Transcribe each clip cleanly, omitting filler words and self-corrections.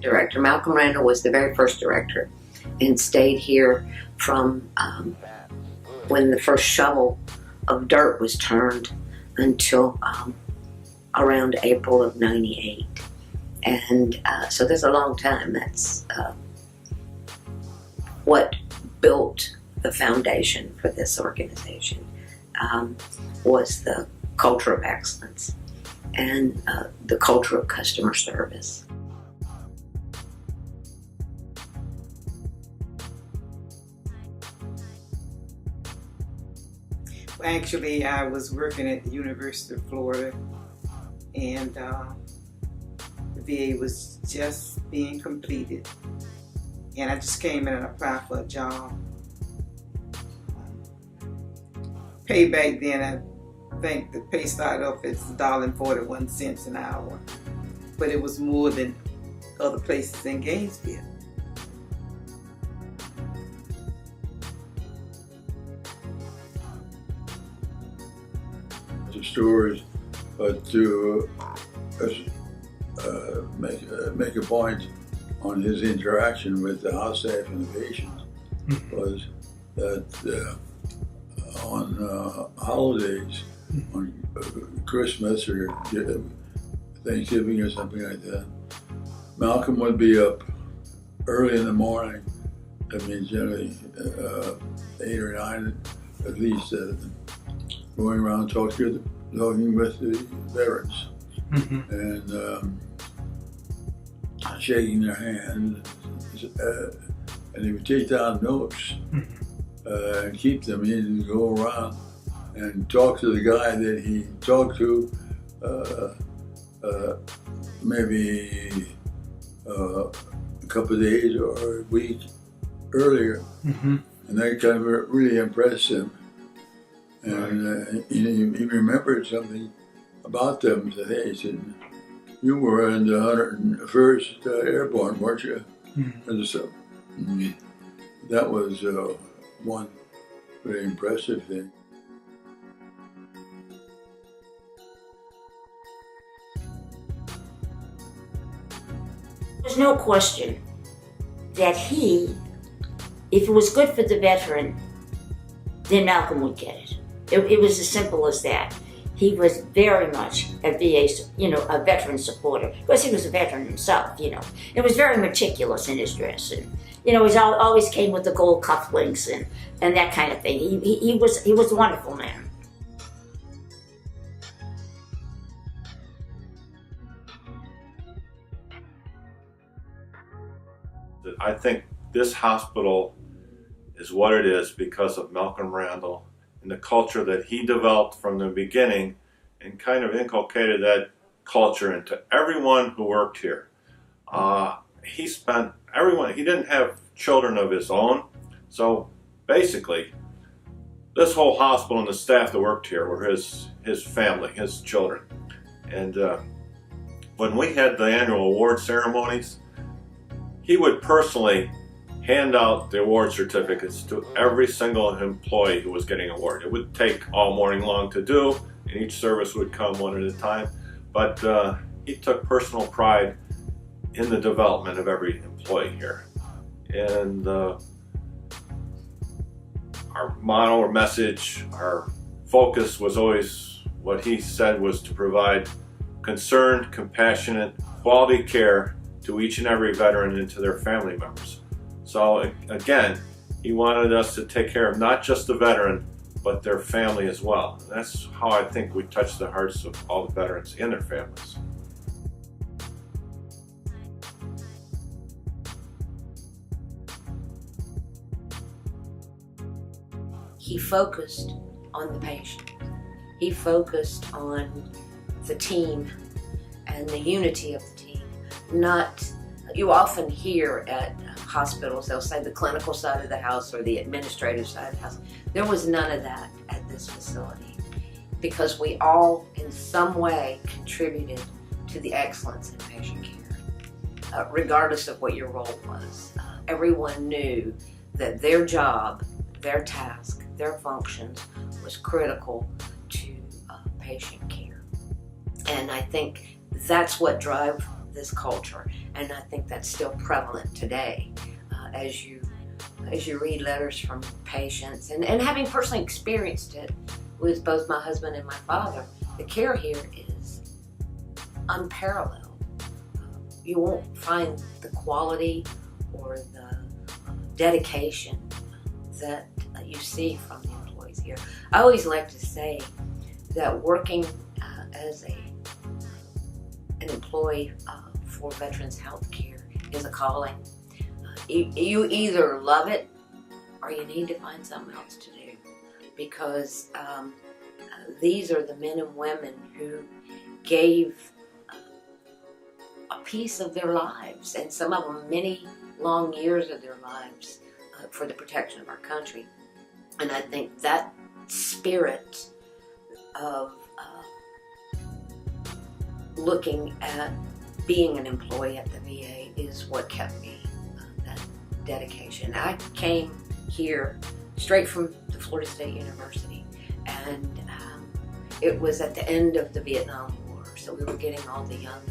director. Malcom Randall was the very first director and stayed here from when the first shovel of dirt was turned until around April of '98. And so that's a long time. That's what built the foundation for this organization, was the culture of excellence and the culture of customer service. Well, actually, I was working at the University of Florida, and the VA was just being completed, and I just came in and applied for a job. Pay back then, I think the pay started off at $1.41 an hour, but it was more than other places in Gainesville. The stores, but to make a point on his interaction with the house staff and the patients was that on holidays, on Christmas or Thanksgiving or something like that, Malcom would be up early in the morning. I mean, generally 8 or 9 at least, going around talking with the veterans and shaking their hands, and he would take down notes and keep them. He'd go around and talk to the guy that he talked to maybe a couple of days or a week earlier, and that kind of really impressed him. And he remembered something about them. He said, "Hey," he said, "you were in the 101st Airborne, weren't you?" And so that was one very impressive thing. There's no question that if it was good for the veteran, then Malcom would get it. It was as simple as that. He was very much a VA, a veteran supporter, because he was a veteran himself, It was very meticulous in his dress, and, he always came with the gold cufflinks and that kind of thing. He was a wonderful man. I think this hospital is what it is because of Malcom Randall and the culture that he developed from the beginning and kind of inculcated that culture into everyone who worked here. He didn't have children of his own, so basically this whole hospital and the staff that worked here were his family, his children. And when we had the annual award ceremonies, he would personally hand out the award certificates to every single employee who was getting an award. It would take all morning long to do, and each service would come one at a time, but he took personal pride in the development of every employee here. And our motto or message, our focus was always what he said was to provide concerned, compassionate, quality care to each and every veteran and to their family members. So again, he wanted us to take care of not just the veteran, but their family as well. And that's how I think we touch the hearts of all the veterans and their families. He focused on the patient. He focused on the team and the unity of the team. You often hear at hospitals, they'll say the clinical side of the house or the administrative side of the house. There was none of that at this facility because we all in some way contributed to the excellence in patient care, regardless of what your role was. Everyone knew that their job, their task, their functions was critical to patient care. And I think that's what drove this culture, and I think that's still prevalent today. As you read letters from patients, and having personally experienced it with both my husband and my father, the care here is unparalleled. You won't find the quality or the dedication that you see from the employees here. I always like to say that working as an employee for Veterans Health Care is a calling. You either love it or you need to find something else to do, because these are the men and women who gave a piece of their lives, and some of them many long years of their lives, for the protection of our country. And I think that spirit of looking at being an employee at the VA is what kept me that dedication. I came here straight from the Florida State University, and it was at the end of the Vietnam War, so we were getting all the young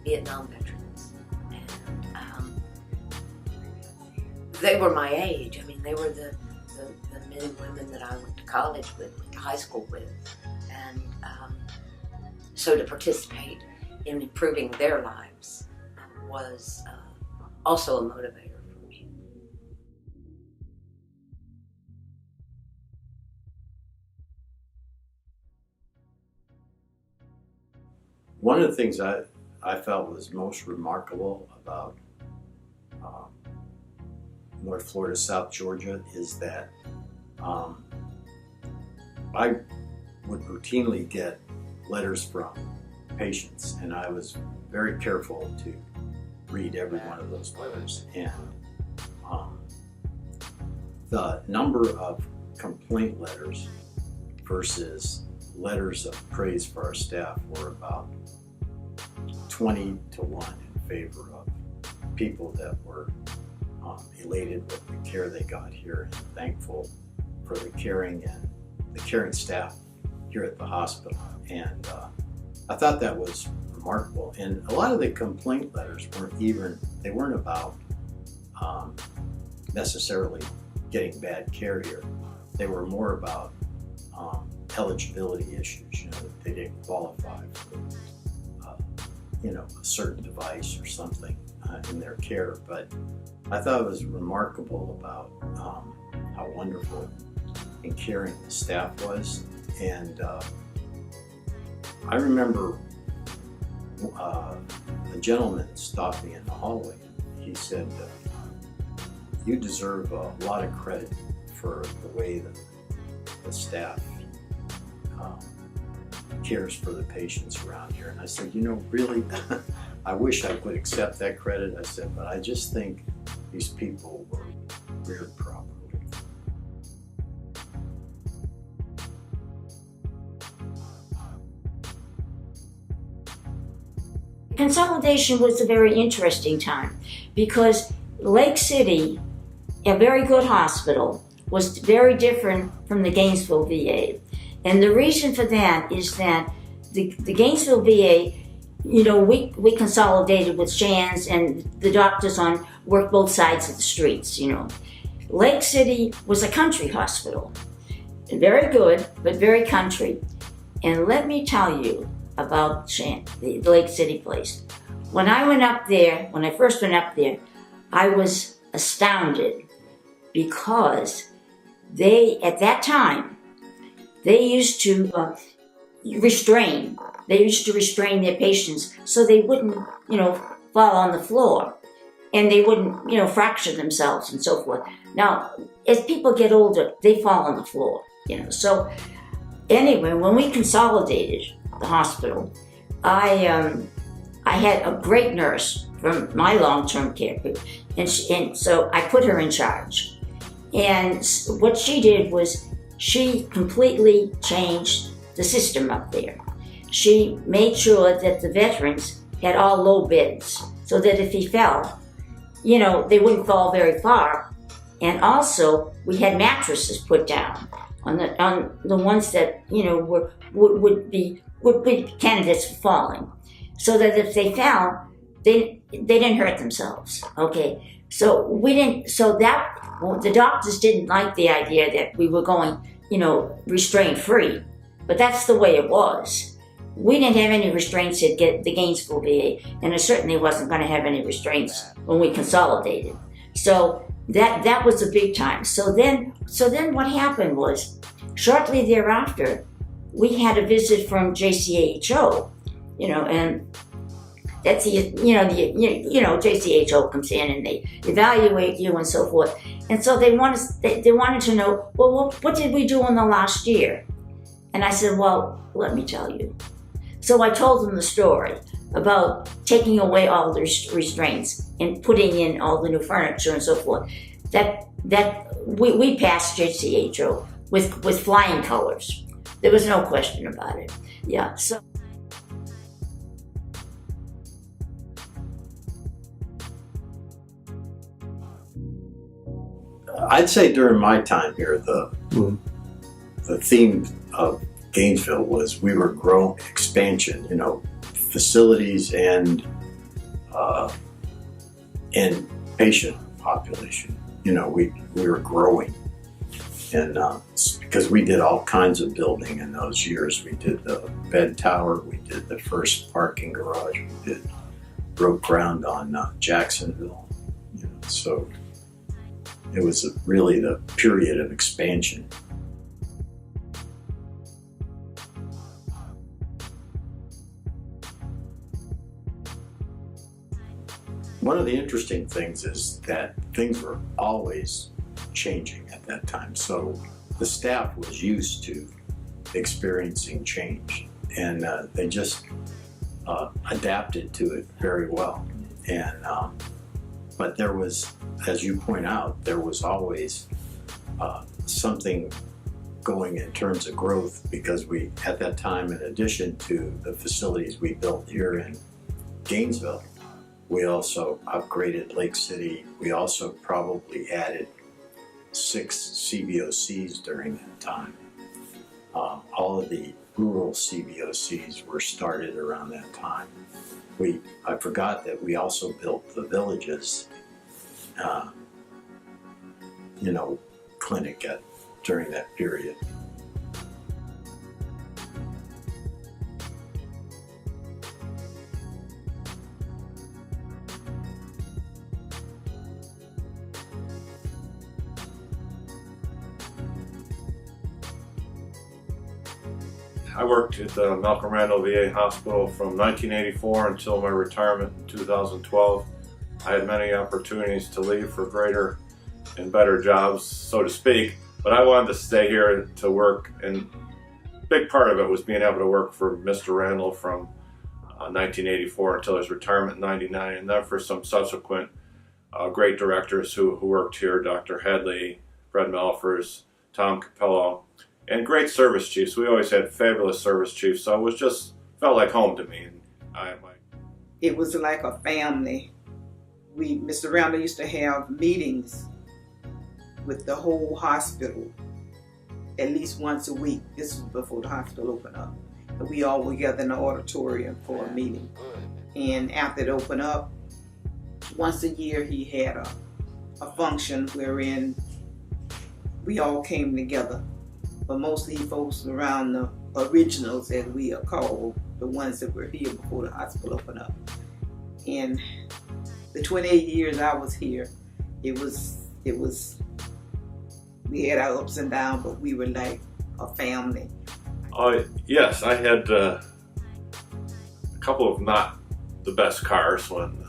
Vietnam veterans, and they were my age. I mean, they were the men and women that I went to college with, went to high school with, and so to participate in improving their lives was also a motivator for me. One of the things I felt was most remarkable about North Florida, South Georgia, is that I would routinely get letters from patients, and I was very careful to read every one of those letters. And the number of complaint letters versus letters of praise for our staff were about 20 to 1 in favor of people that were elated with the care they got here and thankful for the caring staff here at the hospital. And I thought that was remarkable. And a lot of the complaint letters weren't about necessarily getting bad care here. They were more about eligibility issues, that they didn't qualify for a certain device or something in their care. But I thought it was remarkable about how wonderful and caring the staff was. And I remember a gentleman stopped me in the hallway. He said, "You deserve a lot of credit for the way that the staff cares for the patients around here." And I said, really, I wish I could accept that credit. I said, but I just think these people were reared properly. Consolidation was a very interesting time because Lake City, a very good hospital, was very different from the Gainesville VA. And the reason for that is that the Gainesville VA, we consolidated with Shands, and the doctors worked both sides of the streets, Lake City was a country hospital. Very good, but very country. And let me tell you about the Lake City place. When I first went up there, I was astounded because at that time, they used to restrain. They used to restrain their patients so they wouldn't, fall on the floor, and they wouldn't, fracture themselves and so forth. Now, as people get older, they fall on the floor, So anyway, when we consolidated the hospital, I had a great nurse from my long-term care group, and so I put her in charge. And what she did was she completely changed the system up there. She made sure that the veterans had all low beds so that if he fell, they wouldn't fall very far. And also, we had mattresses put down on the ones that would be candidates for falling, so that if they fell, they didn't hurt themselves. Okay, so we didn't. So that the doctors didn't like the idea that we were going, restraint free, but that's the way it was. We didn't have any restraints at the Gainesville VA, and it certainly wasn't going to have any restraints when we consolidated. So that was a big time. So then what happened was, shortly thereafter, we had a visit from JCHO, and that's JCHO comes in and they evaluate you and so forth. And so they wanted to know, well, what did we do in the last year? And I said, well, let me tell you. So I told them the story about taking away all the restraints and putting in all the new furniture and so forth. That we passed JCHO with flying colors. There was no question about it. Yeah. So. I'd say during my time here, the theme of Gainesville was we were growing, expansion, facilities and patient population. We were growing, and because we did all kinds of building in those years. We did the bed tower, we did the first parking garage, we broke ground on Jacksonville. So it was really the period of expansion. One of the interesting things is that things were always changing at that time. So the staff was used to experiencing change, and they just adapted to it very well. And but there was, as you point out, there was always something going in terms of growth, because we, at that time, in addition to the facilities we built here in Gainesville, we also upgraded Lake City. We also probably added 6 CVOCs during that time. All of the rural CVOCs were started around that time. I forgot that we also built the villages, clinic during that period. I worked at the Malcom Randall VA Hospital from 1984 until my retirement in 2012. I had many opportunities to leave for greater and better jobs, so to speak, but I wanted to stay here to work, and a big part of it was being able to work for Mr. Randall from 1984 until his retirement in 99, and then for some subsequent great directors who worked here, Dr. Hadley, Fred Melfers, Tom Capello, and great service chiefs. We always had fabulous service chiefs, so it was just felt like home to me. It was like a family. Mr. Randall used to have meetings with the whole hospital at least once a week. This was before the hospital opened up. And we all were together in the auditorium for a meeting. And after it opened up, once a year he had a function wherein we all came together. But mostly he focused around the originals, as we are called, the ones that were here before the hospital opened up. And the 28 years I was here, it was, we had our ups and downs, but we were like a family. Yes, I had a couple of not the best cars when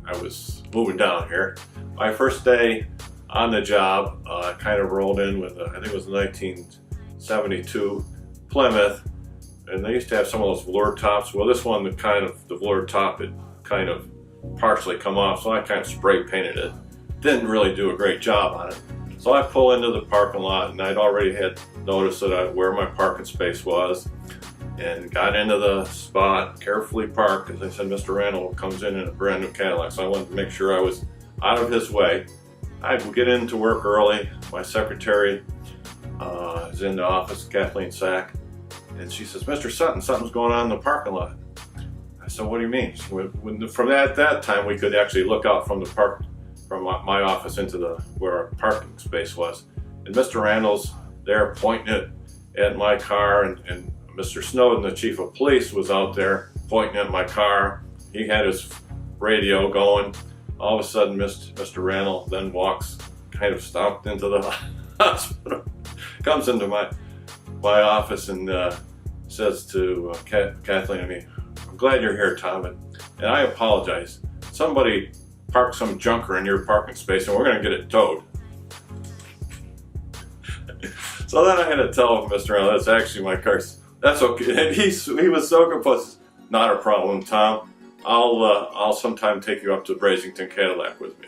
I was moving down here. My first day on the job, I kind of rolled in with, I think it was a 1972 Plymouth, and they used to have some of those velour tops. Well, this one, the velour top had kind of partially come off, so I kind of spray painted it. Didn't really do a great job on it. So I pull into the parking lot, and I'd already had noticed where my parking space was, and got into the spot, carefully parked, because they said Mr. Randall comes in a brand new Cadillac, so I wanted to make sure I was out of his way. I would get into work early. My secretary is in the office, Kathleen Sack, and she says, "Mr. Sutton, something's going on in the parking lot." I said, what do you mean? From that time, we could actually look out from the park, from my office into where our parking space was. And Mr. Randall's there pointing it at my car, and Mr. Snowden, the chief of police, was out there pointing at my car. He had his radio going. All of a sudden, Mr. Randall then walks, kind of stomped into the hospital, comes into my office and says to Kathleen and me, I'm glad you're here, Tom, and I apologize. Somebody parked some junker in your parking space and we're going to get it towed. So then I had to tell Mr. Randall, that's actually my car. That's okay. And he was so composed. Not a problem, Tom. I'll sometime take you up to Brazington Cadillac with me.